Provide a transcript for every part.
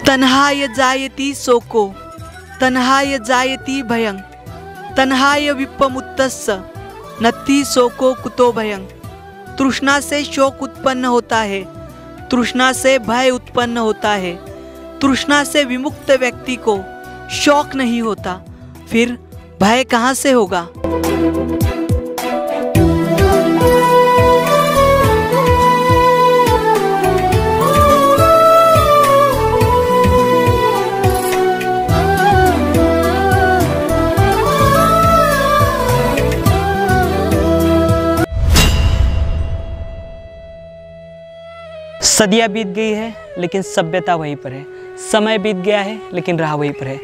तन्हाय जायति शोको तन्हाय जायति भयं तन्हाय विप्पमुत्तस्य नत्ति शोको कुतो भयं। तृष्णा से शोक उत्पन्न होता है, तृष्णा से भय उत्पन्न होता है। तृष्णा से विमुक्त व्यक्ति को शोक नहीं होता, फिर भय कहाँ से होगा। सदियाँ बीत गई है लेकिन सभ्यता वहीं पर है, समय बीत गया है लेकिन राह वहीं पर है।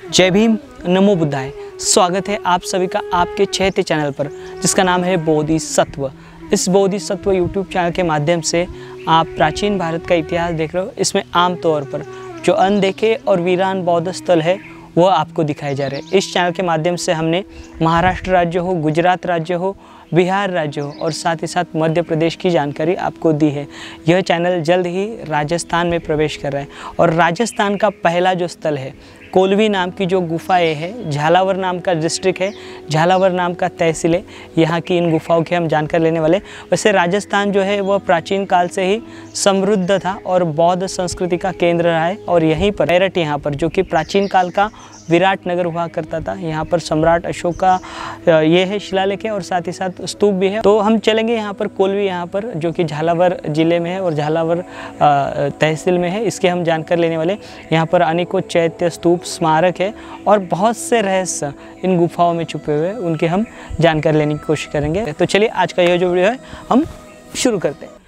जय भीम, नमो बुद्धाय। स्वागत है आप सभी का आपके चैत्य चैनल पर, जिसका नाम है बोधिसत्व। इस बोधिसत्व यूट्यूब चैनल के माध्यम से आप प्राचीन भारत का इतिहास देख रहे हो। इसमें आमतौर पर जो अनदेखे और वीरान बौद्ध स्थल है वह आपको दिखाए जा रहे हैं। इस चैनल के माध्यम से हमने महाराष्ट्र राज्य हो, गुजरात राज्य हो, बिहार राज्य हो और साथ ही साथ मध्य प्रदेश की जानकारी आपको दी है। यह चैनल जल्द ही राजस्थान में प्रवेश कर रहा है और राजस्थान का पहला जो स्थल है कोलवी नाम की जो गुफाएं है, झालावर नाम का डिस्ट्रिक्ट है, झालावर नाम का तहसील है, यहाँ की इन गुफाओं की हम जानकारी लेने वाले। वैसे राजस्थान जो है वह प्राचीन काल से ही समृद्ध था और बौद्ध संस्कृति का केंद्र रहा है। और यहीं पर मेरठ, यहाँ पर जो कि प्राचीन काल का विराट नगर हुआ करता था, यहाँ पर सम्राट अशोक का ये है शिलालेख है और साथ ही साथ स्तूप भी है। तो हम चलेंगे यहाँ पर कोलवी, यहाँ पर जो कि झालावर जिले में है और झालावर तहसील में है, इसके हम जानकारी लेने वाले। यहाँ पर अनेकों चैत्य, स्तूप, स्मारक है और बहुत से रहस्य इन गुफाओं में छुपे हुए हैं, उनकी हम जानकारी लेने की कोशिश करेंगे। तो चलिए आज का यह जो वीडियो है हम शुरू करते हैं।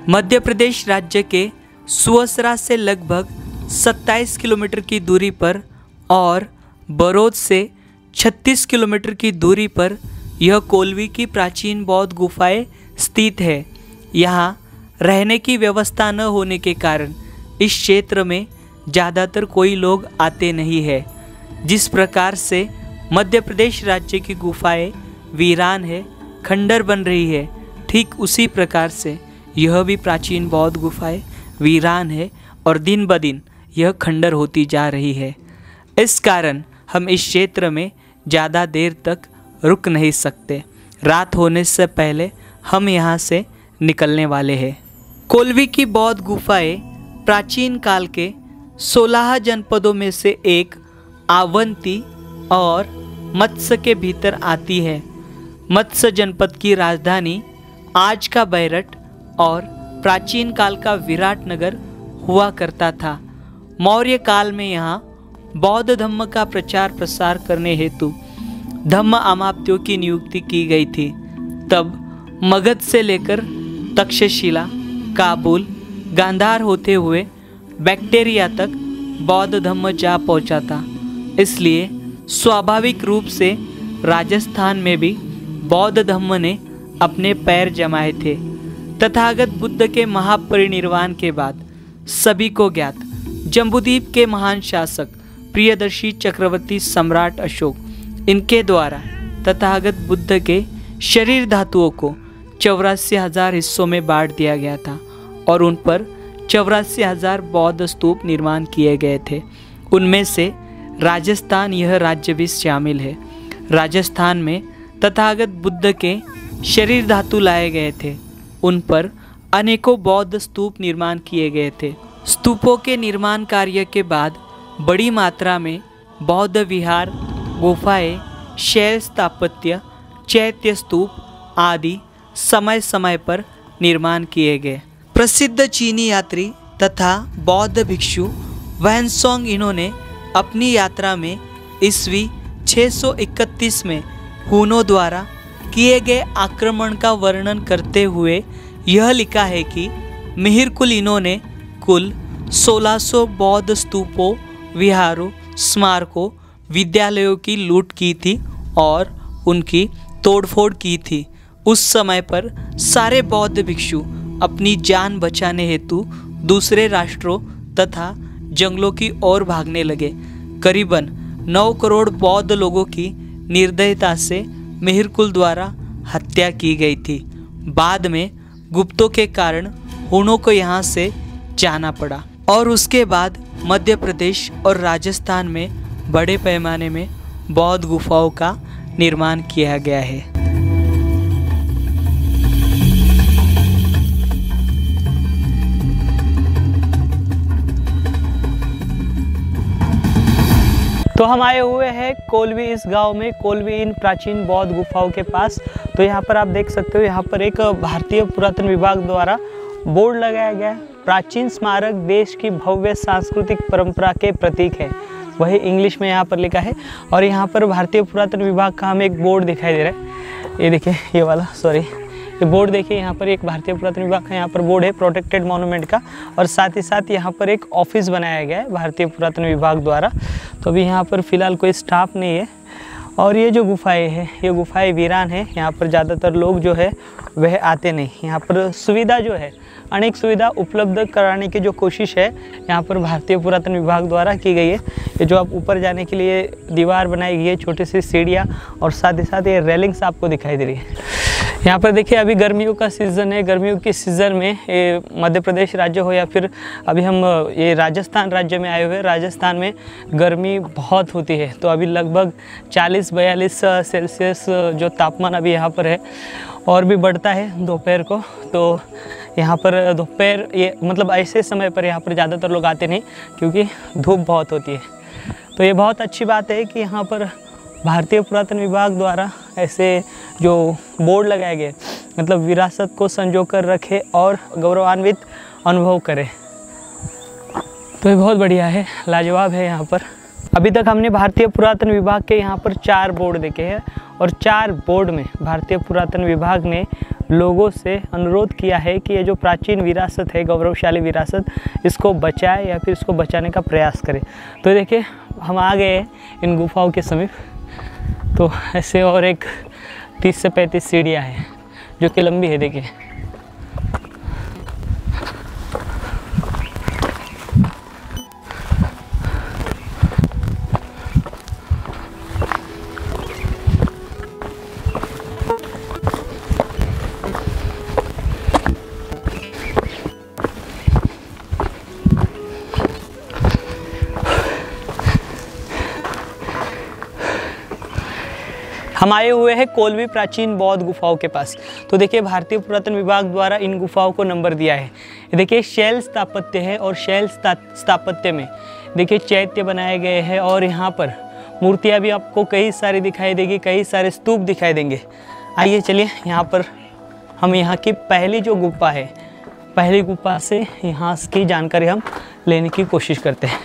मध्य प्रदेश राज्य के सुअसरा से लगभग 27 किलोमीटर की दूरी पर और बरोद से 36 किलोमीटर की दूरी पर यह कोलवी की प्राचीन बौद्ध गुफाएं स्थित है। यहाँ रहने की व्यवस्था न होने के कारण इस क्षेत्र में ज़्यादातर कोई लोग आते नहीं है। जिस प्रकार से मध्य प्रदेश राज्य की गुफाएं वीरान है, खंडर बन रही है, ठीक उसी प्रकार से यह भी प्राचीन बौद्ध गुफाएं वीरान है और दिन ब दिन यह खंडर होती जा रही है। इस कारण हम इस क्षेत्र में ज़्यादा देर तक रुक नहीं सकते। रात होने से पहले हम यहाँ से निकलने वाले हैं। कोलवी की बौद्ध गुफाएं प्राचीन काल के 16 जनपदों में से एक आवंती और मत्स्य के भीतर आती है। मत्स्य जनपद की राजधानी आज का बैरठ और प्राचीन काल का विराट नगर हुआ करता था। मौर्य काल में यहाँ बौद्ध धम्म का प्रचार प्रसार करने हेतु धम्म अमात्यों की नियुक्ति की गई थी। तब मगध से लेकर तक्षशिला, काबुल, गांधार होते हुए बैक्टेरिया तक बौद्ध धम्म जा पहुँचा था। इसलिए स्वाभाविक रूप से राजस्थान में भी बौद्ध धम्म ने अपने पैर जमाए थे। तथागत बुद्ध के महापरिनिर्वाण के बाद सभी को ज्ञात जम्बूद्वीप के महान शासक प्रियदर्शी चक्रवर्ती सम्राट अशोक, इनके द्वारा तथागत बुद्ध के शरीर धातुओं को 84,000 हिस्सों में बांट दिया गया था और उन पर 84,000 बौद्ध स्तूप निर्माण किए गए थे। उनमें से राजस्थान यह राज्य भी शामिल है। राजस्थान में तथागत बुद्ध के शरीर धातु लाए गए थे। उन पर अनेकों बौद्ध स्तूप निर्माण किए गए थे। स्तूपों के निर्माण कार्य के बाद बड़ी मात्रा में बौद्ध विहार, गुफाएं, शैल स्थापत्य, चैत्य स्तूप आदि समय समय पर निर्माण किए गए। प्रसिद्ध चीनी यात्री तथा बौद्ध भिक्षु वैनसोंग, इन्होंने अपनी यात्रा में ईस्वी 631 में हुनों द्वारा किए गए आक्रमण का वर्णन करते हुए यह लिखा है कि मिहिरकुल इन्होंने कुल 1600 बौद्ध स्तूपों, विहारों, स्मारकों, विद्यालयों की लूट की थी और उनकी तोड़फोड़ की थी। उस समय पर सारे बौद्ध भिक्षु अपनी जान बचाने हेतु दूसरे राष्ट्रों तथा जंगलों की ओर भागने लगे। करीबन 9 करोड़ बौद्ध लोगों की निर्दयता से मिहिरकुल द्वारा हत्या की गई थी। बाद में गुप्तों के कारण हुनों को यहाँ से जाना पड़ा और उसके बाद मध्य प्रदेश और राजस्थान में बड़े पैमाने में बौद्ध गुफाओं का निर्माण किया गया है। तो हम आए हुए हैं कोलवी इस गांव में, कोलवी इन प्राचीन बौद्ध गुफाओं के पास। तो यहाँ पर आप देख सकते हो, यहाँ पर एक भारतीय पुरातन विभाग द्वारा बोर्ड लगाया गया है। प्राचीन स्मारक देश की भव्य सांस्कृतिक परंपरा के प्रतीक है, वही इंग्लिश में यहाँ पर लिखा है। और यहाँ पर भारतीय पुरातन विभाग का हमें एक बोर्ड दिखाई दे रहा है, ये देखिए ये वाला, सॉरी ये बोर्ड देखिए, यहाँ पर एक भारतीय पुरातन विभाग का यहाँ पर बोर्ड है प्रोटेक्टेड मॉन्यूमेंट का। और साथ ही साथ यहाँ पर एक ऑफिस बनाया गया है भारतीय पुरातन विभाग द्वारा। तो अभी यहाँ पर फ़िलहाल कोई स्टाफ नहीं है। और ये जो गुफाएं हैं, ये गुफाएं वीरान है, यहाँ पर ज़्यादातर लोग जो है वह आते नहीं। यहाँ पर सुविधा जो है, अनेक सुविधा उपलब्ध कराने की जो कोशिश है यहाँ पर भारतीय पुरातन विभाग द्वारा की गई है। ये जो आप ऊपर जाने के लिए दीवार बनाई गई है, छोटी सी सीढ़ियाँ, और साथ ही साथ ये रेलिंग्स आपको दिखाई दे रही है। यहाँ पर देखिए अभी गर्मियों का सीज़न है, गर्मियों के सीज़न में ये मध्य प्रदेश राज्य हो या फिर अभी हम ये राजस्थान राज्य में आए हुए हैं। राजस्थान में गर्मी बहुत होती है, तो अभी लगभग 40-42 सेल्सियस जो तापमान अभी यहाँ पर है, और भी बढ़ता है दोपहर को। तो यहाँ पर दोपहर ये मतलब ऐसे समय पर यहाँ पर ज़्यादातर लोग आते नहीं, क्योंकि धूप बहुत होती है। तो ये बहुत अच्छी बात है कि यहाँ पर भारतीय पुरातन विभाग द्वारा ऐसे जो बोर्ड लगाए गए, मतलब विरासत को संजो कर रखे और गौरवान्वित अनुभव करें। तो ये बहुत बढ़िया है, लाजवाब है। यहाँ पर अभी तक हमने भारतीय पुरातन विभाग के यहाँ पर 4 बोर्ड देखे हैं, और 4 बोर्ड में भारतीय पुरातन विभाग ने लोगों से अनुरोध किया है कि ये जो प्राचीन विरासत है, गौरवशाली विरासत, इसको बचाए या फिर इसको बचाने का प्रयास करें। तो देखिए हम आ गए हैं इन गुफाओं के समीप। तो ऐसे और एक 30 से 35 सीढ़ियाँ हैं जो कि लंबी है, देखिए। हम आए हुए हैं कोलवी प्राचीन बौद्ध गुफाओं के पास। तो देखिए भारतीय पुरातन विभाग द्वारा इन गुफाओं को नंबर दिया है। देखिए शैल स्थापत्य है, और शैल स्थापत्य में देखिए चैत्य बनाए गए हैं, और यहाँ पर मूर्तियाँ भी आपको कई सारी दिखाई देगी, कई सारे स्तूप दिखाई देंगे। आइए चलिए यहाँ पर हम यहाँ की पहली जो गुफा है, पहली गुफा से यहाँ की जानकारी हम लेने की कोशिश करते हैं।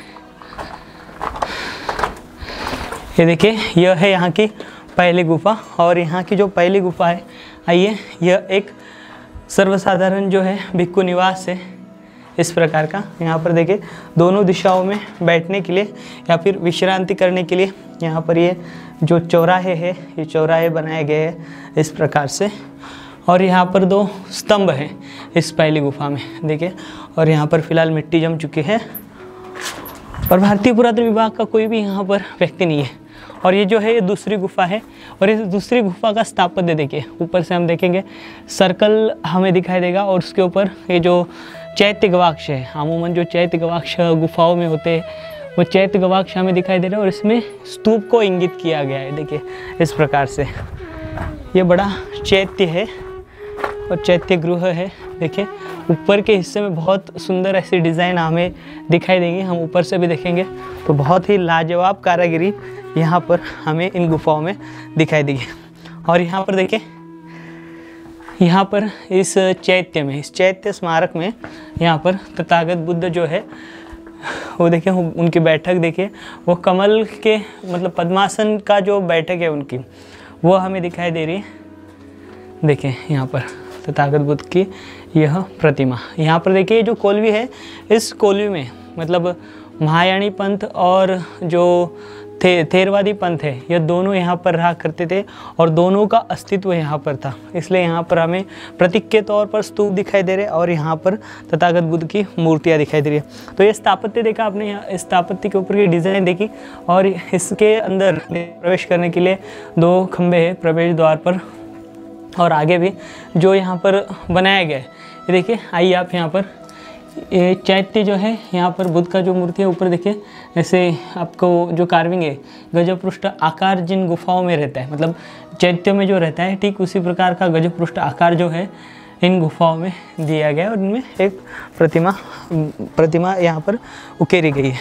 ये देखिए यह है यहाँ की पहली गुफा, और यहाँ की जो पहली गुफा है, आइए, यह एक सर्वसाधारण जो है भिक्खु निवास है इस प्रकार का। यहाँ पर देखिए दोनों दिशाओं में बैठने के लिए या फिर विश्रांति करने के लिए यहाँ पर ये जो चौराहे है, ये चौराहे बनाए गए हैं इस प्रकार से। और यहाँ पर 2 स्तंभ हैं इस पहली गुफा में, देखिए। और यहाँ पर फिलहाल मिट्टी जम चुकी है, और भारतीय पुरातन विभाग का कोई भी यहाँ पर व्यक्ति नहीं है। और ये जो है ये दूसरी गुफा है, और इस दूसरी गुफा का स्थापत्य देखिए, ऊपर से हम देखेंगे सर्कल हमें दिखाई देगा, और उसके ऊपर ये जो चैत्य गवाक्ष है, अमूमन जो चैत्य गवाक्ष गुफाओं में होते हैं वो चैत्य गवाक्ष हमें दिखाई दे रहा है, और इसमें स्तूप को इंगित किया गया है, देखिए इस प्रकार से। ये बड़ा चैत्य है और चैत्य गृह है, देखिए ऊपर के हिस्से में बहुत सुंदर ऐसी डिज़ाइन हमें दिखाई देंगी, हम ऊपर से भी देखेंगे तो बहुत ही लाजवाब कारीगरी यहाँ पर हमें इन गुफाओं में दिखाई देगी। और यहाँ पर देखिए, यहाँ पर इस चैत्य में, इस चैत्य स्मारक में यहाँ पर तथागत बुद्ध जो है वो देखिए, उनकी बैठक देखिए, वो कमल के मतलब पद्मासन का जो बैठक है उनकी, वो हमें दिखाई दे रही है। देखिए यहाँ पर तथागत बुद्ध की यह प्रतिमा। यहाँ पर देखिए जो कोलवी है, इस कोलवी में मतलब महायानी पंथ और जो थेरवादी पंथ है, ये दोनों यहाँ पर रहा करते थे और दोनों का अस्तित्व यहाँ पर था। इसलिए यहाँ पर हमें प्रतीक के तौर पर स्तूप दिखाई दे रहे और यहाँ पर तथागत बुद्ध की मूर्तियाँ दिखाई दे रही है। तो ये स्थापत्य देखा आपने, यहाँ स्थापत्य के ऊपर की डिज़ाइन देखी और इसके अंदर प्रवेश करने के लिए 2 खंभे हैं प्रवेश द्वार पर और आगे भी जो यहाँ पर बनाया गया है। ये देखिए, आइए आप यहाँ पर, ये चैत्य जो है यहाँ पर बुद्ध का जो मूर्ति है ऊपर देखिए, ऐसे आपको जो कार्विंग है गजपृष्ठ आकार जिन गुफाओं में रहता है, मतलब चैत्य में जो रहता है ठीक उसी प्रकार का गजपृष्ठ आकार जो है इन गुफाओं में दिया गया है और इनमें एक प्रतिमा यहाँ पर उकेरी गई है।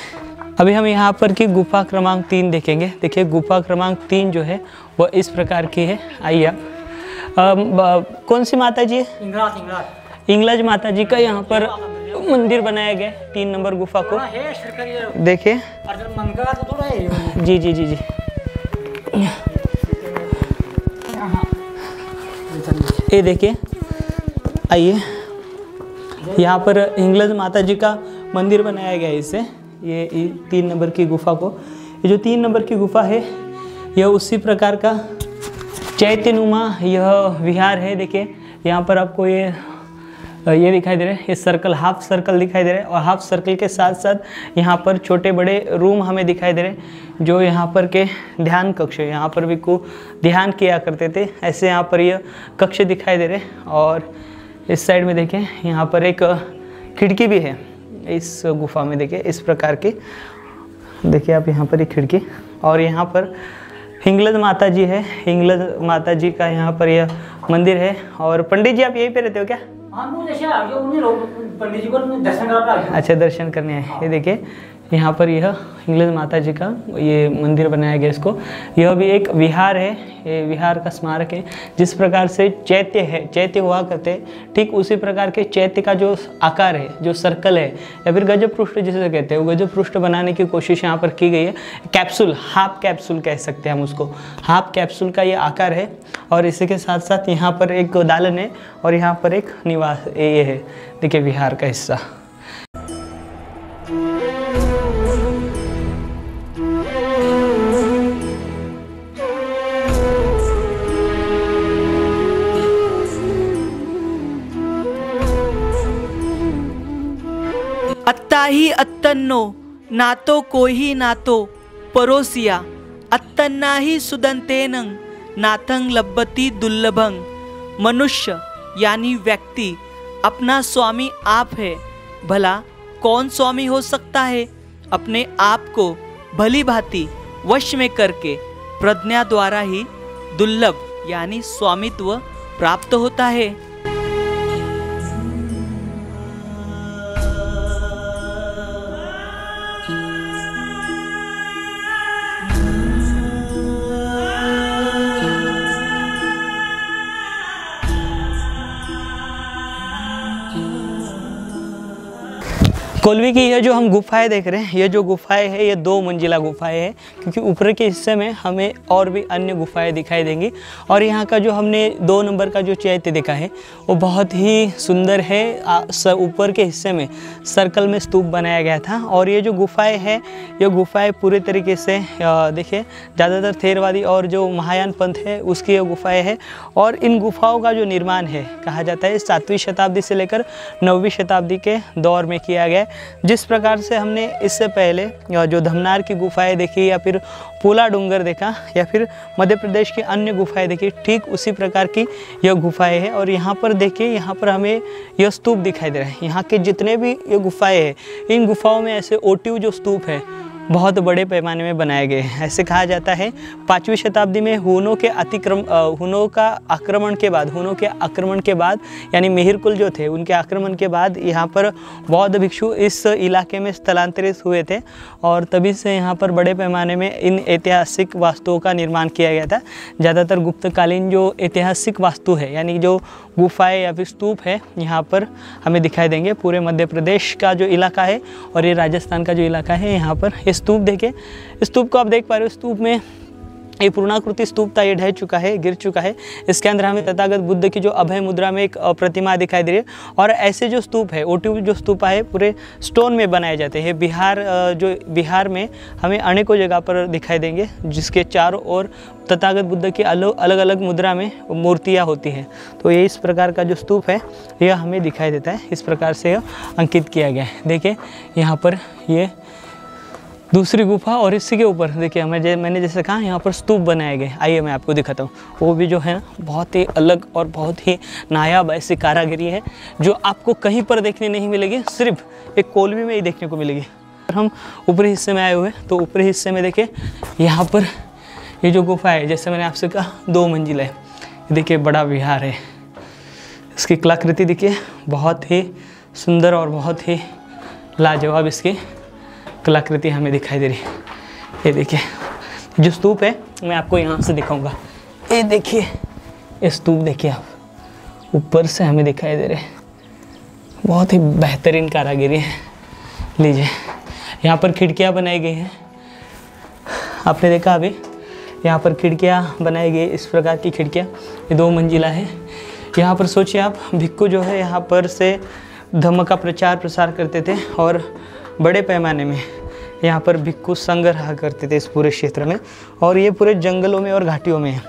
अभी हम यहाँ पर की गुफा क्रमांक 3 देखेंगे। देखिए, गुफा क्रमांक 3 जो है वो इस प्रकार की है। आइए आप, कौन सी माता जी है? इंग्लज माता जी का यहाँ पर मंदिर बनाया गया 3 नंबर गुफा को। देखिए, जी जी जी जी, ये देखिए, आइए यहाँ पर इंग्लज माता जी का मंदिर बनाया गया है इससे, ये 3 नंबर की गुफा को। ये जो 3 नंबर की गुफा है यह उसी प्रकार का चैत्यनुमा यह विहार है। देखिए, यहाँ पर आपको ये दिखाई दे रहा है, ये सर्कल, हाफ सर्कल दिखाई दे रहा है और हाफ सर्कल के साथ साथ यहाँ पर छोटे बड़े रूम हमें दिखाई दे रहे हैं जो यहाँ पर के ध्यान कक्ष है। यहाँ पर भी को ध्यान किया करते थे, ऐसे यहाँ पर यह कक्ष दिखाई दे रहे हैं। और इस साइड में देखें, यहाँ पर एक खिड़की भी है इस गुफा में। देखिए, इस प्रकार की, देखिए आप यहाँ पर एक खिड़की, और यहाँ पर हिंगलज माता जी है। हिंगलज माता जी का यहाँ पर यह मंदिर है। और पंडित जी आप यहीं पे रहते हो क्या? पंडित जी को दर्शन करना। अच्छा, दर्शन करने आए। ये देखिए, यहाँ पर यह इंग्लज माता जी का ये मंदिर बनाया गया इसको। यह भी एक विहार है, ये विहार का स्मारक है। जिस प्रकार से चैत्य है, चैत्य हुआ करते हैं, ठीक उसी प्रकार के चैत्य का जो आकार है, जो सर्कल है या फिर गजपृष्ठ जिसे कहते हैं, वो गजपृष्ठ बनाने की कोशिश यहाँ पर की गई है। कैप्सूल, हाफ कैप्सूल कह सकते हैं हम उसको, हाफ कैप्सूल का ये आकार है। और इसी के साथ साथ यहाँ पर एक दालन है और यहाँ पर एक निवास, ये है देखिए विहार का हिस्सा। अत्ता ही अत्तन्नो नातो कोही नातो परोसिया अत्तन्ना ही सुदंतेनं नाथंग लब्बती दुर्लभंग। मनुष्य यानी व्यक्ति अपना स्वामी आप है। भला कौन स्वामी हो सकता है? अपने आप को भली भांति वश में करके प्रज्ञा द्वारा ही दुर्लभ यानी स्वामित्व प्राप्त होता है। कोल्वी की यह जो हम गुफाएं देख रहे हैं, ये जो गुफाएं हैं ये 2 मंजिला गुफाएं हैं, क्योंकि ऊपर के हिस्से में हमें और भी अन्य गुफाएं दिखाई देंगी। और यहाँ का जो हमने 2 नंबर का जो चैत्य देखा है वो बहुत ही सुंदर है। ऊपर के हिस्से में सर्कल में स्तूप बनाया गया था। और ये जो गुफाएँ हैं, ये गुफाएँ पूरे तरीके से देखिए ज़्यादातर थेरवादी और जो महायान पंथ है उसकी ये गुफाएँ हैं। और इन गुफाओं का जो निर्माण है कहा जाता है 7वीं शताब्दी से लेकर 9वीं शताब्दी के दौर में किया गया। जिस प्रकार से हमने इससे पहले जो धमनार की गुफाएं देखी या फिर पोला डूंगर देखा या फिर मध्य प्रदेश की अन्य गुफाएं देखी, ठीक उसी प्रकार की यह गुफाएं हैं। और यहाँ पर देखिए, यहाँ पर हमें यह स्तूप दिखाई दे रहा है। यहाँ के जितने भी ये गुफाएं हैं, इन गुफाओं में ऐसे ओटिव जो स्तूप है बहुत बड़े पैमाने में बनाए गए हैं। ऐसे कहा जाता है 5वीं शताब्दी में हुनों के आक्रमण के बाद यानी मिहिर कुल जो थे उनके आक्रमण के बाद यहाँ पर बौद्ध भिक्षु इस इलाके में स्थलांतरित हुए थे और तभी से यहाँ पर बड़े पैमाने में इन ऐतिहासिक वास्तुओं का निर्माण किया गया था। ज़्यादातर गुप्तकालीन जो ऐतिहासिक वास्तु है यानी जो गुफाएं या फिर स्तूप है यहाँ पर हमें दिखाई देंगे। पूरे मध्य प्रदेश का जो इलाका है और ये राजस्थान का जो इलाका है, यहाँ पर स्तूप देखिए, स्तूप को आप देख पा रहे हो। स्तूप में ये पूर्णाकृति स्तूप था, ये ढह चुका है, गिर चुका है। इसके अंदर हमें तथागत बुद्ध की जो अभय मुद्रा में एक प्रतिमा दिखाई दे रही है। और ऐसे जो स्तूप है, ओटी जो स्तूपा है, पूरे स्टोन में बनाए जाते हैं। बिहार में हमें अनेकों जगह पर दिखाई देंगे, जिसके चारों ओर तथागत बुद्ध की अलग अलग मुद्रा में मूर्तियाँ होती हैं। तो ये इस प्रकार का जो स्तूप है यह हमें दिखाई देता है। इस प्रकार से यह अंकित किया गया है। देखिए यहाँ पर ये दूसरी गुफा, और इसी के ऊपर देखिए मैंने जैसे कहा यहाँ पर स्तूप बनाए गए। आइए मैं आपको दिखाता हूँ। वो भी जो है ना बहुत ही अलग और बहुत ही नायाब ऐसी कारागिरी है जो आपको कहीं पर देखने नहीं मिलेगी, सिर्फ एक कोलवी में ही देखने को मिलेगी। हम ऊपरी हिस्से में आए हुए हैं, तो ऊपरी हिस्से में देखिए यहाँ पर ये जो गुफा है, जैसे मैंने आपसे कहा 2 मंजिल है। देखिए बड़ा विहार है, इसकी कलाकृति देखिए बहुत ही सुंदर और बहुत ही लाजवाब इसकी कलाकृति हमें दिखाई दे रही है। ये देखिए जो स्तूप है मैं आपको यहाँ से दिखाऊंगा। ये देखिए ये स्तूप देखिए आप, ऊपर से हमें दिखाई दे रहे हैं। बहुत ही बेहतरीन कारागिरी है। लीजिए यहाँ पर खिड़कियाँ बनाई गई हैं, आपने देखा अभी यहाँ पर खिड़कियाँ बनाई गई, इस प्रकार की खिड़कियाँ। ये 2 मंजिला है। यहाँ पर सोचिए आप, भिक्खु जो है यहाँ पर से धम्म का प्रचार प्रसार करते थे और बड़े पैमाने में यहाँ पर भिक्खु संघ रहा करते थे इस पूरे क्षेत्र में। और ये पूरे जंगलों में और घाटियों में है।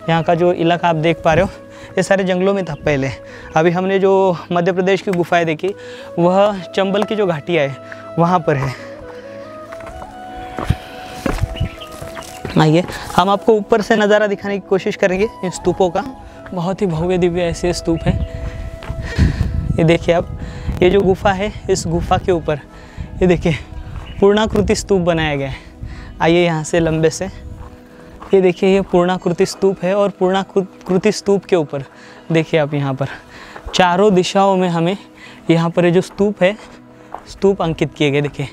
यहाँ का जो इलाका आप देख पा रहे हो ये सारे जंगलों में था पहले। अभी हमने जो मध्य प्रदेश की गुफाएं देखी वह चंबल की जो घाटियाँ है वहाँ पर है। आइए हम आपको ऊपर से नज़ारा दिखाने की कोशिश करेंगे इन स्तूपों का। बहुत ही भव्य दिव्य ऐसे स्तूप हैं। ये देखिए आप, ये जो गुफा है इस गुफा के ऊपर ये देखिए पूर्णाकृति स्तूप बनाया गया है। आइए यहाँ से लंबे से, ये देखिए ये पूर्णाकृति स्तूप है। और पूर्णाकृति स्तूप के ऊपर देखिए आप, यहाँ पर चारों दिशाओं में हमें यहाँ पर ये जो स्तूप है, स्तूप अंकित किए गए। देखिए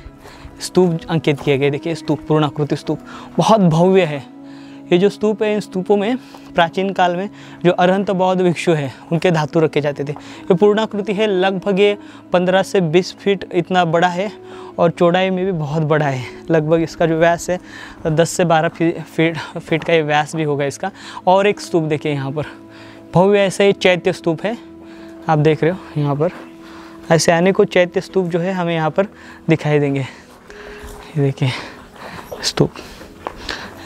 स्तूप अंकित किए गए। देखिए स्तूप, पूर्णाकृति स्तूप बहुत भव्य है। ये जो स्तूप है, इन स्तूपों में प्राचीन काल में जो अरहंत बौद्ध भिक्षु है उनके धातु रखे जाते थे। ये पूर्णाकृति है, लगभग ये 15 से 20 फीट इतना बड़ा है और चौड़ाई में भी बहुत बड़ा है। लगभग इसका जो व्यास है 10 से 12 फीट का ये व्यास भी होगा इसका। और एक स्तूप देखिए यहाँ पर भव्य ऐसे ही चैत्य स्तूप है, आप देख रहे हो यहाँ पर। ऐसे अनेकों चैत्य स्तूप जो है हमें यहाँ पर दिखाई देंगे। ये देखिए स्तूप,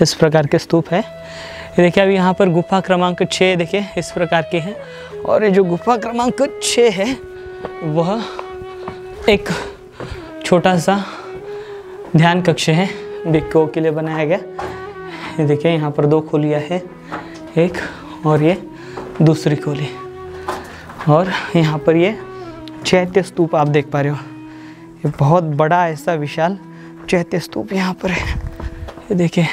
इस प्रकार के स्तूप है। ये देखिए अभी यहाँ पर गुफा क्रमांक 6 देखिए इस प्रकार की है। और ये जो गुफा क्रमांक 6 है वह एक छोटा सा ध्यान कक्ष है, भिक्षुओं के लिए बनाया गया। ये देखिए यहाँ पर 2 खोलियाँ है, एक और ये दूसरी खोली। और यहाँ पर ये चैत्य स्तूप आप देख पा रहे हो, ये बहुत बड़ा ऐसा विशाल चैत्य स्तूप यहाँ पर है। ये देखिए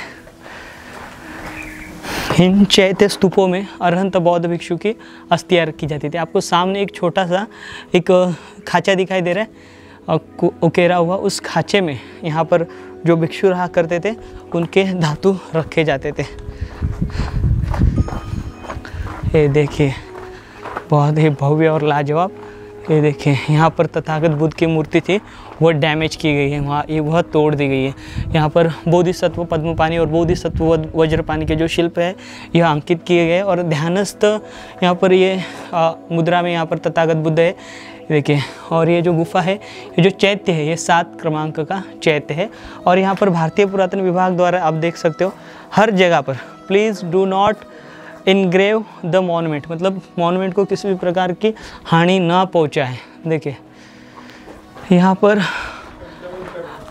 इन चैत्य स्तूपों में अरहंत बौद्ध भिक्षु की अस्थियाँ रखी जाती थी। आपको सामने एक छोटा सा एक खाचा दिखाई दे रहा है उकेरा हुआ, उस खाचे में यहाँ पर जो भिक्षु रहा करते थे उनके धातु रखे जाते थे। ये देखिए बहुत ही भव्य और लाजवाब। ये देखिए यहाँ पर तथागत बुद्ध की मूर्ति थी, वो डैमेज की गई है, वहाँ ये वह तोड़ दी गई है। यहाँ पर बोधिसत्व पद्मपाणि और बोधिसत्व वज्रपाणि के जो शिल्प है यह अंकित किए गए। और ध्यानस्थ यहाँ पर ये मुद्रा में यहाँ पर तथागत बुद्ध है। देखिए और ये जो गुफा है, ये जो चैत्य है, ये 7 क्रमांक का चैत्य है। और यहाँ पर भारतीय पुरातन विभाग द्वारा आप देख सकते हो हर जगह पर please do not engrave the monument, मतलब मॉन्यूमेंट को किसी भी प्रकार की हानि ना पहुँचाए। देखिए यहाँ पर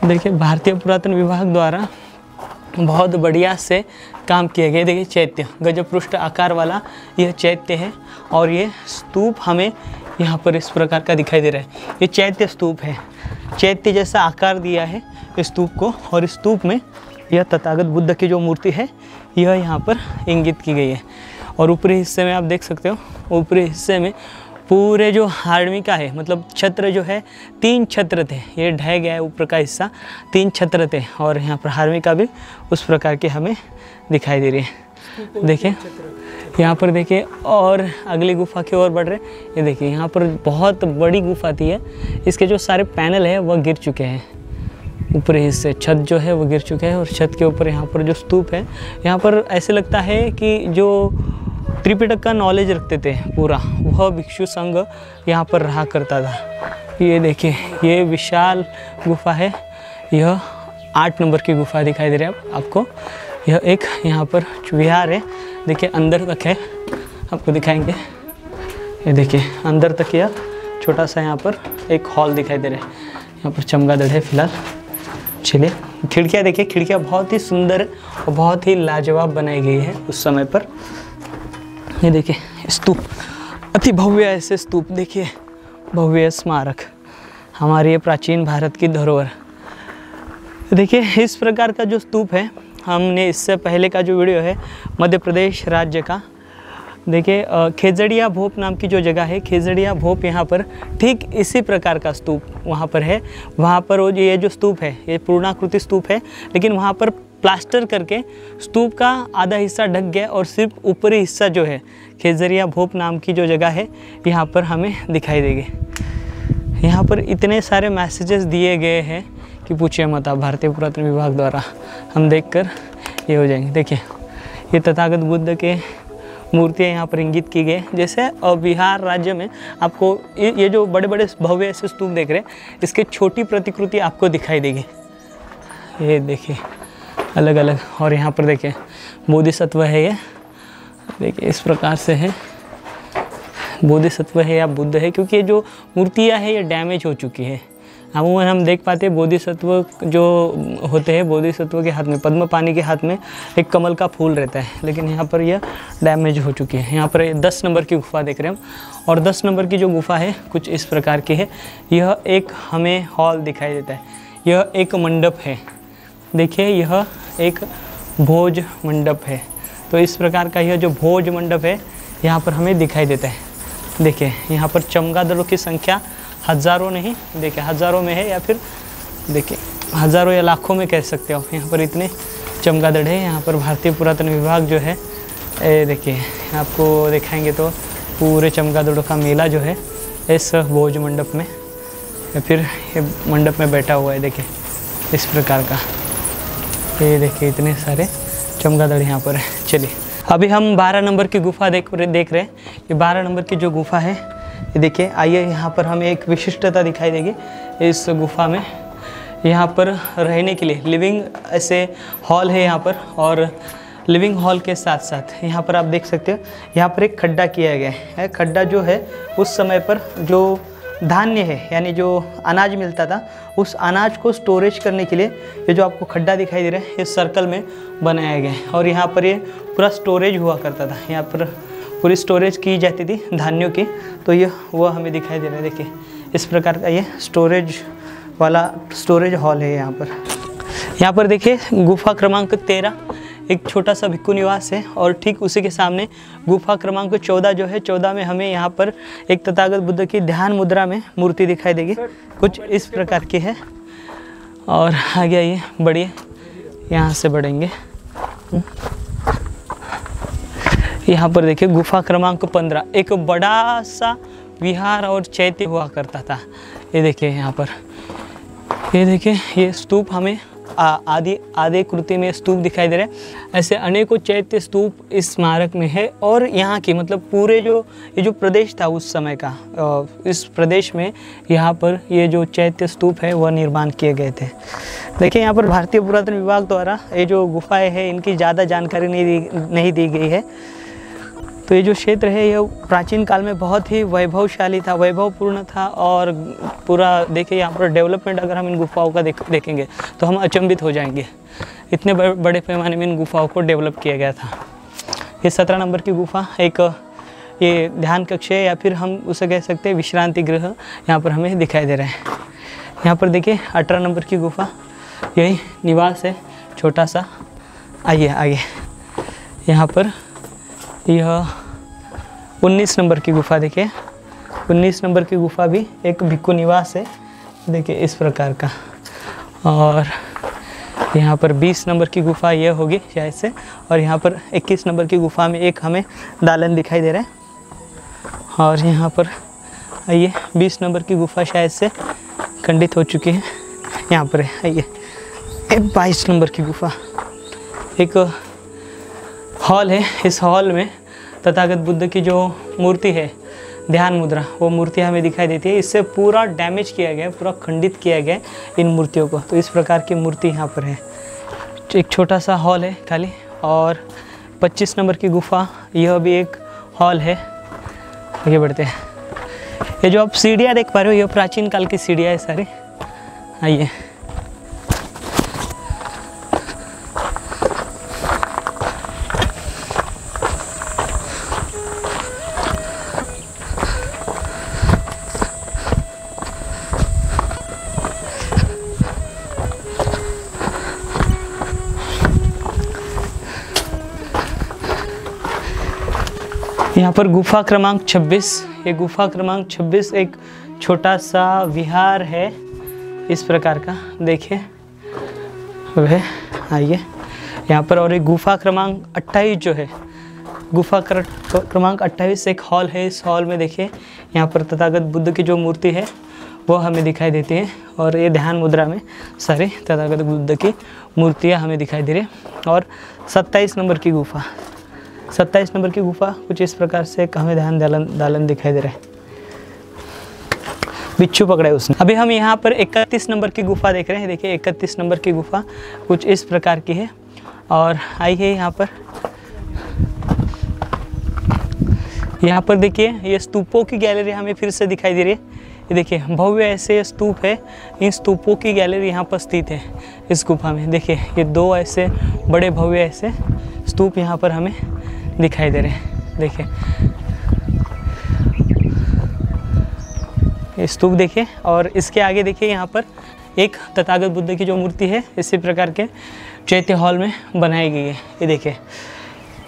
देखिए भारतीय पुरातन विभाग द्वारा बहुत बढ़िया से काम किए गए। देखिए चैत्य गजब पृष्ठ आकार वाला यह चैत्य है। और ये स्तूप हमें यहाँ पर इस प्रकार का दिखाई दे रहा है। ये चैत्य स्तूप है, चैत्य जैसा आकार दिया है इस स्तूप को। और इस स्तूप में यह तथागत बुद्ध की जो मूर्ति है यह यहाँ पर इंगित की गई है। और ऊपरी हिस्से में आप देख सकते हो, ऊपरी हिस्से में पूरे जो हार्डमिका है, मतलब छत्र जो है 3 छत्र थे, ये ढह गया है ऊपर का हिस्सा, 3 छत्र थे। और यहाँ पर हार्डमिका भी उस प्रकार की हमें दिखाई दे रही है। देखिए यहाँ पर देखिए और अगली गुफा की ओर बढ़ रहे। ये देखिए यहाँ पर बहुत बड़ी गुफा थी है, इसके जो सारे पैनल है वह गिर चुके हैं। ऊपरी हिस्से छत जो है वो गिर चुका है और छत के ऊपर यहाँ पर जो स्तूप है, यहाँ पर ऐसे लगता है कि जो त्रिपिटक का नॉलेज रखते थे पूरा, वह भिक्षु संघ यहाँ पर रहा करता था। ये देखिए, ये विशाल गुफा है। यह 8 नंबर की गुफा दिखाई दे रही है आपको। यह एक यहाँ पर विहार है, देखिए अंदर तक है, आपको दिखाएंगे। ये देखिए अंदर तक यह छोटा सा यहाँ पर एक हॉल दिखाई दे रहा है। यहाँ पर चमगादड़ है फिलहाल। चलिए खिड़कियाँ देखिए, खिड़कियाँ बहुत ही सुंदर और बहुत ही लाजवाब बनाई गई है उस समय पर। ये देखिए स्तूप, अति भव्य ऐसे स्तूप, देखिए भव्य स्मारक, हमारी ये प्राचीन भारत की धरोहर। देखिए इस प्रकार का जो स्तूप है, हमने इससे पहले का जो वीडियो है मध्य प्रदेश राज्य का, देखिए खेजड़िया भोप नाम की जो जगह है, खेजड़िया भोप, यहाँ पर ठीक इसी प्रकार का स्तूप वहाँ पर है। वहाँ पर वो ये जो स्तूप है ये पूर्णाकृति स्तूप है, लेकिन वहाँ पर प्लास्टर करके स्तूप का आधा हिस्सा ढक गया और सिर्फ ऊपरी हिस्सा जो है खेजड़िया भोप नाम की जो जगह है यहाँ पर हमें दिखाई देगी। यहाँ पर इतने सारे मैसेजेस दिए गए हैं कि पूछिए मत आप, भारतीय पुरातन विभाग द्वारा हम देखकर ये हो जाएंगे। देखिए ये तथागत बुद्ध के मूर्तियाँ यहाँ पर इंगित की गई। जैसे बिहार राज्य में आपको ये जो बड़े बड़े भव्य ऐसे स्तूप देख रहे हैं, इसके छोटी प्रतिकृति आपको दिखाई देगी। ये देखिए अलग अलग, और यहाँ पर देखिए बोधिसत्व है, ये देखिए इस प्रकार से है, बोधिसत्व है या बुद्ध है, क्योंकि ये जो मूर्तियाँ है ये डैमेज हो चुकी है। अमूमन हम देख पाते हैं बोधिसत्व जो होते हैं, बोधिसत्व के हाथ में, पद्म पानी के हाथ में एक कमल का फूल रहता है, लेकिन यहाँ पर यह डैमेज हो चुकी है। यहाँ पर 10 नंबर की गुफा देख रहे हैं हम, और 10 नंबर की जो गुफा है कुछ इस प्रकार की है। यह एक हमें हॉल दिखाई देता है, यह एक मंडप है। देखिए यह एक भोज मंडप है। तो इस प्रकार का यह जो भोज मंडप है यहाँ पर हमें दिखाई देता है। देखिए यहाँ पर चमगादड़ों की संख्या हज़ारों नहीं, देखिए हज़ारों में है, या फिर देखिए हज़ारों या लाखों में कह सकते हो। यहाँ पर इतने चमगादड़ है। यहाँ पर भारतीय पुरातन विभाग जो है, देखिए आपको दिखाएंगे तो पूरे चमगादड़ों का मेला जो है इस भोज मंडप में, या फिर ये मंडप में बैठा हुआ है। देखिए इस प्रकार का, ये देखिए इतने सारे चमगादड़ यहाँ पर है। चलिए अभी हम 12 नंबर की गुफा देख रहे हैं। ये 12 नंबर की जो गुफा है ये देखिए, आइए यहाँ पर हमें एक विशिष्टता दिखाई देगी इस गुफा में। यहाँ पर रहने के लिए लिविंग ऐसे हॉल है यहाँ पर, और लिविंग हॉल के साथ साथ यहाँ पर आप देख सकते हो यहाँ पर एक खड्डा किया गया है। खड्डा जो है उस समय पर जो धान्य है, यानी जो अनाज मिलता था, उस अनाज को स्टोरेज करने के लिए ये जो आपको खड्डा दिखाई दे रहा है, ये सर्कल में बनाया गया है। और यहाँ पर ये पूरा स्टोरेज हुआ करता था, यहाँ पर पूरी स्टोरेज की जाती थी धान्यों की। तो ये वह हमें दिखाई दे रहा है। देखिए इस प्रकार का ये स्टोरेज वाला स्टोरेज हॉल है यहाँ पर। यहाँ पर देखिए गुफा क्रमांक 13 एक छोटा सा भिक्खु निवास है, और ठीक उसी के सामने गुफा क्रमांक 14 जो है, 14 में हमें यहाँ पर एक तथागत बुद्ध की ध्यान मुद्रा में मूर्ति दिखाई देगी, कुछ इस प्रकार की है। और आगे आइए बढ़िए, यहाँ से बढ़ेंगे। यहाँ पर देखिए गुफा क्रमांक 15 एक बड़ा सा विहार और चैत्य हुआ करता था। ये देखिए यहाँ पर, ये देखिए ये स्तूप हमें आधे कृति में स्तूप दिखाई दे रहे हैं। ऐसे अनेकों चैत्य स्तूप इस स्मारक में है, और यहाँ की मतलब पूरे ये जो प्रदेश था उस समय का, इस प्रदेश में यहाँ पर ये जो चैत्य स्तूप है वह निर्माण किए गए थे। देखिए यहाँ पर भारतीय पुरातन विभाग द्वारा ये जो गुफाएं हैं इनकी ज़्यादा जानकारी नहीं दी गई है। तो ये जो क्षेत्र है यह प्राचीन काल में बहुत ही वैभवशाली था, वैभवपूर्ण था, और पूरा देखिए यहाँ पर डेवलपमेंट अगर हम इन गुफाओं का देखेंगे तो हम अचंभित हो जाएंगे। इतने बड़े पैमाने में इन गुफाओं को डेवलप किया गया था। ये 17 नंबर की गुफा एक ये ध्यान कक्ष है, या फिर हम उसे कह सकते हैं विश्रांति गृह, यहाँ पर हमें दिखाई दे रहा है। यहाँ पर देखिए 18 नंबर की गुफा, यही निवास है छोटा सा। आइए आगे, यहाँ पर यह 19 नंबर की गुफा देखिए, 19 नंबर की गुफा भी एक भिक्खु निवास है, देखिए इस प्रकार का। और यहाँ पर 20 नंबर की गुफा यह होगी शायद से, और यहाँ पर 21 नंबर की गुफा में एक हमें दालन दिखाई दे रहा है। और यहाँ पर आइए 20 नंबर की गुफा शायद से खंडित हो चुकी है, यहाँ पर है। आइए 22 नंबर की गुफा, एक हॉल है। इस हॉल में तथागत बुद्ध की जो मूर्ति है, ध्यान मुद्रा, वो मूर्ति हमें दिखाई देती है। इससे पूरा डैमेज किया गया है, पूरा खंडित किया गया है इन मूर्तियों को। तो इस प्रकार की मूर्ति यहाँ पर है। एक छोटा सा हॉल है खाली। और 25 नंबर की गुफा, यह भी एक हॉल है। आगे बढ़ते हैं। ये जो आप सीढ़ियाँ देख पा रहे हो, ये प्राचीन काल की सीढ़ियाँ है सारी। आइए, यहाँ पर गुफा क्रमांक 26, ये गुफा क्रमांक 26 एक छोटा सा विहार है इस प्रकार का, देखिए वह। आइए यहाँ पर। और एक गुफा क्रमांक 28 जो है, गुफा क्रमांक 28 एक हॉल है। इस हॉल में देखिए यहाँ पर तथागत बुद्ध की जो मूर्ति है वो हमें दिखाई देती है। और ये ध्यान मुद्रा में सारे तथागत बुद्ध की मूर्तियाँ हमें दिखाई दे रही है। और 27 नंबर की गुफा, 27 नंबर की गुफा कुछ इस प्रकार से हमें ध्यान दालन दिखाई दे रहा है। बिच्छू पकड़ा है उसने। अभी हम यहाँ पर 31 नंबर की गुफा देख रहे हैं। देखिए 31 नंबर की गुफा कुछ इस प्रकार की है। और आइए यहाँ पर देखिए ये स्तूपों की गैलरी हमें फिर से दिखाई दे रही है। ये देखिए भव्य ऐसे स्तूप है। इन स्तूपों की गैलरी यहाँ पर स्थित है इस गुफा में। देखिए ये दो ऐसे बड़े भव्य ऐसे स्तूप यहाँ पर हमें दिखाई दे रहे हैं। देखिए ये स्तूप देखिए। और इसके आगे देखिए यहाँ पर एक तथागत बुद्ध की जो मूर्ति है इसी प्रकार के चैत्य हॉल में बनाई गई है। ये देखिए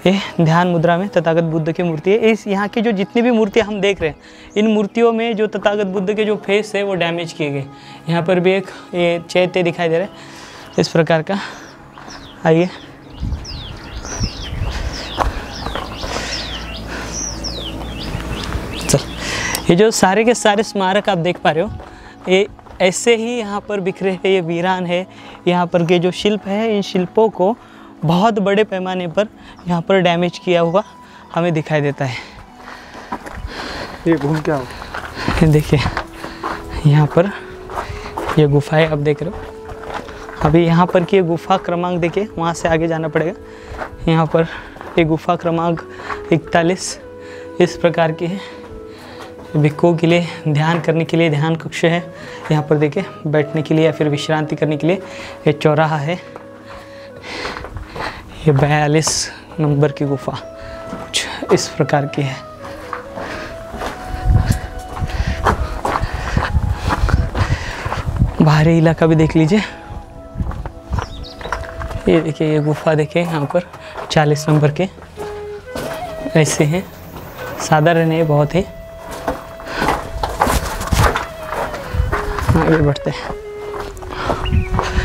ये ध्यान मुद्रा में तथागत बुद्ध की मूर्ति है। इस यहाँ की जो जितनी भी मूर्तियाँ हम देख रहे हैं, इन मूर्तियों में जो तथागत बुद्ध के जो फेस है वो डैमेज किए गए। यहाँ पर भी एक ये चैत्य दिखाई दे रहा है इस प्रकार का। आइए ये जो सारे के सारे स्मारक आप देख पा रहे हो, ये ऐसे ही यहाँ पर बिखरे हैं। ये वीरान है। यहाँ पर के जो शिल्प है, इन शिल्पों को बहुत बड़े पैमाने पर यहाँ पर डैमेज किया हुआ हमें दिखाई देता है। ये घूम क्या हो, देखिए यहाँ पर ये गुफाएं आप देख रहे हो। अभी यहाँ पर की गुफा क्रमांक देखिए, वहाँ से आगे जाना पड़ेगा। यहाँ पर ये गुफा क्रमांक 41 इस प्रकार की है। भिक्खुओं के लिए ध्यान करने के लिए ध्यान कक्ष है। यहाँ पर देखिए बैठने के लिए या फिर विश्रांति करने के लिए ये चौराहा है। ये 42 नंबर की गुफा कुछ इस प्रकार की है। बाहरी इलाका भी देख लीजिए। ये देखिए ये गुफा देखिए यहाँ पर 40 नंबर के ऐसे हैं। साधारण है बहुत ही। आगे बढ़ते हैं।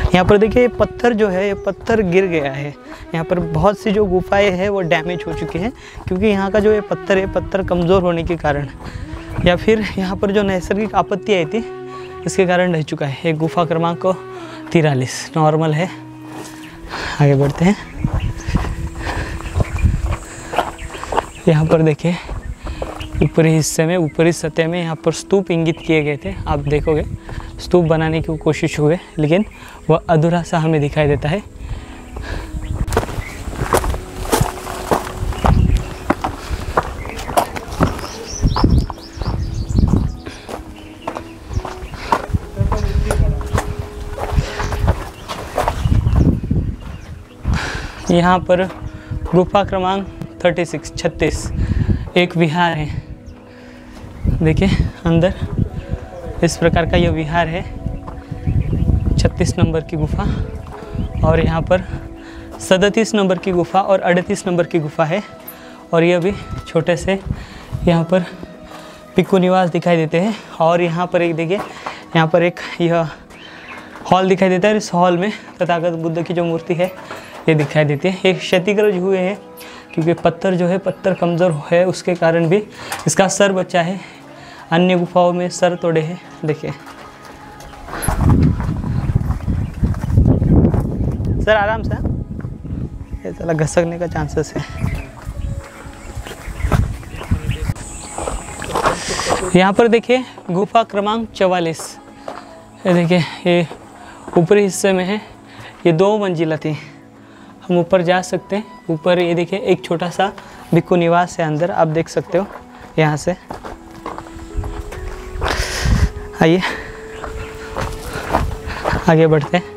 यहाँ पर देखिए ये पत्थर जो है, ये पत्थर गिर गया है। यहाँ पर बहुत सी जो गुफाएं हैं वो डैमेज हो चुकी हैं, क्योंकि यहाँ का जो ये पत्थर है, पत्थर कमज़ोर होने के कारण या फिर यहाँ पर जो नैसर्गिक आपत्ति आई थी इसके कारण रह चुका है। ये गुफा क्रमांक 43 नॉर्मल है। आगे बढ़ते हैं। यहाँ पर देखिए ऊपरी हिस्से में, ऊपरी सतह में यहाँ पर स्तूप इंगित किए गए थे। आप देखोगे स्तूप बनाने की कोशिश हुए, लेकिन वह अधूरा सा हमें दिखाई देता है। यहाँ पर गुफा क्रमांक 36 एक विहार है। देखिए अंदर इस प्रकार का यह विहार है। 36 नंबर की गुफा। और यहाँ पर 37 नंबर की गुफा और 38 नंबर की गुफा है। और यह भी छोटे से यहाँ पर भिक्खु निवास दिखाई देते हैं। और यहाँ पर एक देखिए, यहाँ पर एक यह हॉल दिखाई देता है। इस हॉल में तथागत बुद्ध की जो मूर्ति है ये दिखाई देती है। एक क्षतिग्रस्त हुए हैं क्योंकि पत्थर जो है, पत्थर कमज़ोर है, उसके कारण भी इसका सर बचा है। अन्य गुफाओं में सर तोड़े हैं। देखिए सर आराम से, ये साला घसकने का चांसेस है। यहाँ पर देखिए गुफा क्रमांक 44, ये देखिए ये ऊपरी हिस्से में है, ये 2 मंजिला थी। हम ऊपर जा सकते हैं। ऊपर ये देखिए एक छोटा सा भिक्खु निवास है अंदर, आप देख सकते हो यहाँ से। आइए आगे बढ़ते हैं।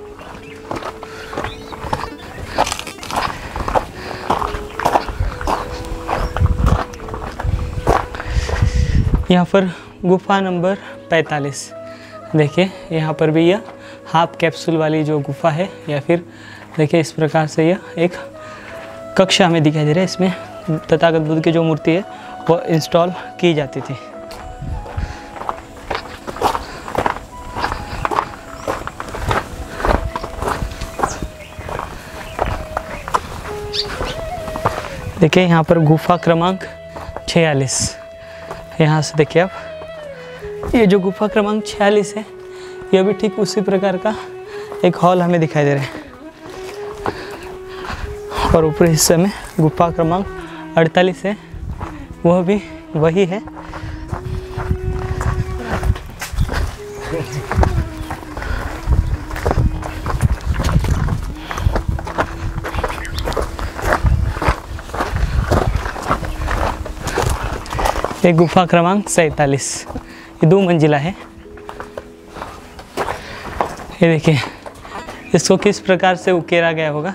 यहाँ पर गुफा नंबर 45, देखिए यहाँ पर भी यह हाफ कैप्सूल वाली जो गुफा है, या फिर देखिए इस प्रकार से यह एक कक्षा हमें दिखाई दे रहा है। इसमें तथागत बुद्ध की जो मूर्ति है वो इंस्टॉल की जाती थी। देखिए यहाँ पर गुफा क्रमांक 46, यहाँ से देखिए आप, ये जो गुफा क्रमांक 46 है, यह भी ठीक उसी प्रकार का एक हॉल हमें दिखाई दे रहा है। और ऊपरी हिस्से में गुफा क्रमांक 48 है, वह भी वही है। एक गुफा क्रमांक 47, ये 2 मंजिला है। ये देखिए इसको किस प्रकार से उकेरा गया होगा,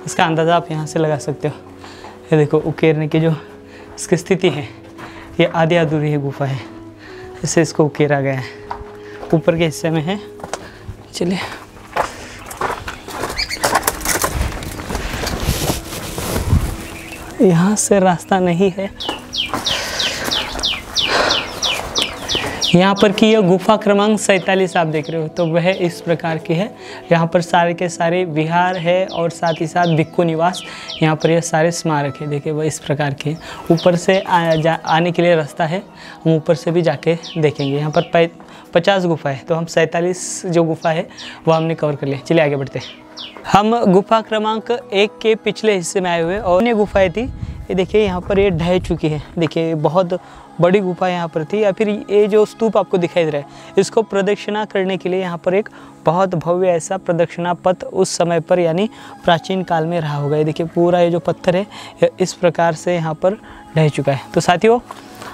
इसका अंदाज़ा आप यहाँ से लगा सकते हो। ये देखो उकेरने की जो इसकी स्थिति है, ये आधी अधूरी है गुफा है, इससे इसको उकेरा गया है। ऊपर के हिस्से में है, चलिए यहाँ से रास्ता नहीं है। यहाँ पर की यह गुफा क्रमांक 47 आप देख रहे हो, तो वह इस प्रकार की है। यहाँ पर सारे के सारे विहार है और साथ ही साथ भिक्खु निवास, यहाँ पर यह सारे स्मारक है। देखिए वह इस प्रकार के ऊपर से आने के लिए रास्ता है, हम ऊपर से भी जाके देखेंगे। यहाँ पर 50 गुफा है, तो हम 47 जो गुफा है वो हमने कवर कर लिया। चलिए आगे बढ़ते हैं। हम गुफा क्रमांक 1 के पिछले हिस्से में आए हुए और अन्य गुफाएँ थी, ये देखिए यहाँ पर ये ढह चुकी है। देखिए बहुत बड़ी गुफा यहाँ पर थी, या फिर ये जो स्तूप आपको दिखाई दे रहा है, इसको प्रदक्षिणा करने के लिए यहाँ पर एक बहुत भव्य ऐसा प्रदक्षिणा पथ उस समय पर यानी प्राचीन काल में रहा होगा। ये देखिए पूरा ये जो पत्थर है इस प्रकार से यहाँ पर ढह चुका है। तो साथियों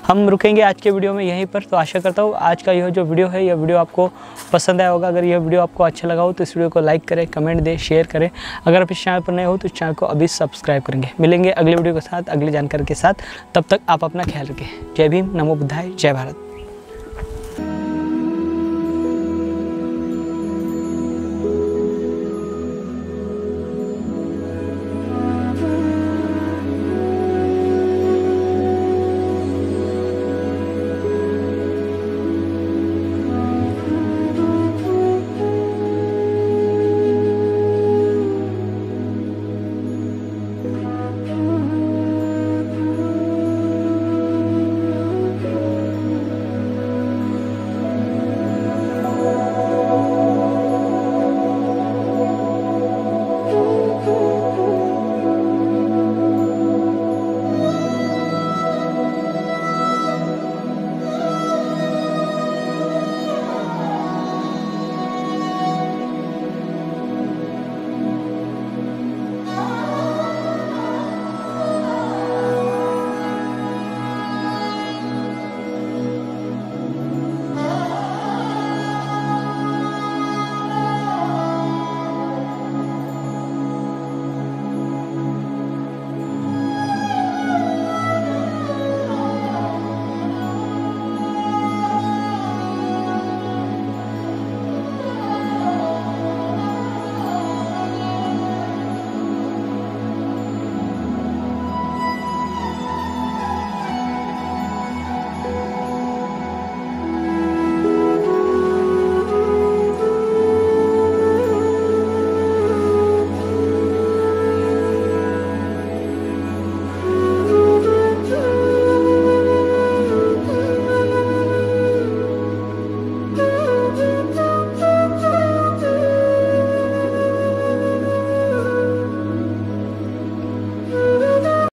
हम रुकेंगे आज के वीडियो में यहीं पर। तो आशा करता हूँ आज का यह जो वीडियो है, यह वीडियो आपको पसंद आया होगा। अगर यह वीडियो आपको अच्छा लगा हो तो इस वीडियो को लाइक करें, कमेंट दें, शेयर करें। अगर आप इस चैनल पर नए हो तो इस चैनल को अभी सब्सक्राइब करेंगे। मिलेंगे अगले वीडियो के साथ, अगली जानकारी के साथ। तब तक आप अपना ख्याल रखें। जय भीम, नमो बुद्धाय, जय भारत।